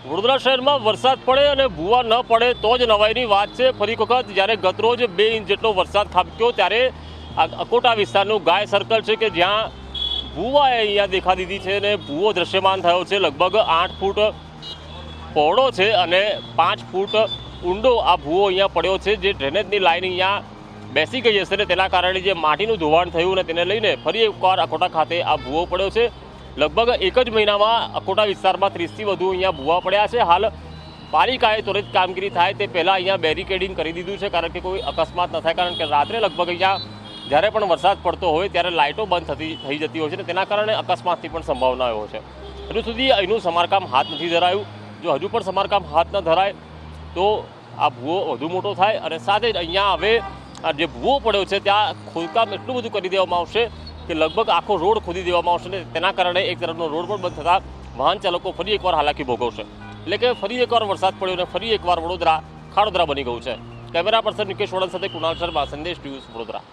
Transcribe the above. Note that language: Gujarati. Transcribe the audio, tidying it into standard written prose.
વડોદરા શહેરમાં વરસાદ પડે અને ભૂવા ન પડે તો જ નવાઈની વાત છે। ફરી એક વખત જ્યારે ગતરોજ 2 ઇંચ જેટલો વરસાદ ખાબક્યો ત્યારે આ અકોટા વિસ્તારનું ગાય સર્કલ છે કે જ્યાં ભૂવાએ અહીંયા દેખા દીધી છે અને ભૂવો દ્રશ્યમાન થયો છે। લગભગ 8 ફૂટ પહોળો છે અને 5 ફૂટ ઊંડો આ ભૂવો અહીંયા પડ્યો છે, જે ડ્રેનેજની લાઈન અહીંયા બેસી ગઈ હશે ને તેના કારણે જે માટીનું ધોવાણ થયું ને તેને લઈને ફરી એકવાર અકોટા ખાતે આ ભૂવો પડ્યો છે। લગભગ એક જ મહિનામાં અકોટા વિસ્તારમાં 30થી વધુ અહીંયા ભૂવા પડ્યા છે। હાલ પાલિકાએ ત્વરિત કામગીરી થાય તે પહેલાં અહીંયા બેરિકેડિંગ કરી દીધું છે, કારણ કે કોઈ અકસ્માત ન થાય। કારણ કે રાત્રે લગભગ અહીંયા જ્યારે પણ વરસાદ પડતો હોય ત્યારે લાઇટો બંધ થઈ જતી હોય છે ને તેના કારણે અકસ્માતની પણ સંભાવના હોય છે। હજુ સુધી અહીંનું સમારકામ હાથ નથી ધરાયું। જો હજુ પણ સમારકામ હાથ ન ધરાય તો આ ભૂવો વધુ મોટો થાય અને સાથે જ અહીંયા હવે જે ભૂવો પડ્યો છે ત્યાં ખોદકામ એટલું બધું કરી દેવામાં આવશે કે લગભગ આખો રોડ ખોદી દેવામાં આવશે ને તેના કારણે એક તરફનો રોડ પણ બંધ થતાં વાહન ચાલકો ફરી એકવાર હાલાકી ભોગવશે। એટલે કે ફરી એકવાર વરસાદ પડ્યો અને ફરી એકવાર વડોદરા ખાડોદરા બની ગયું છે। કેમેરા પર્સન નિકેશ વડન સાથે કુણાલ શર્મા, સંદેશ ન્યૂઝ, વડોદરા।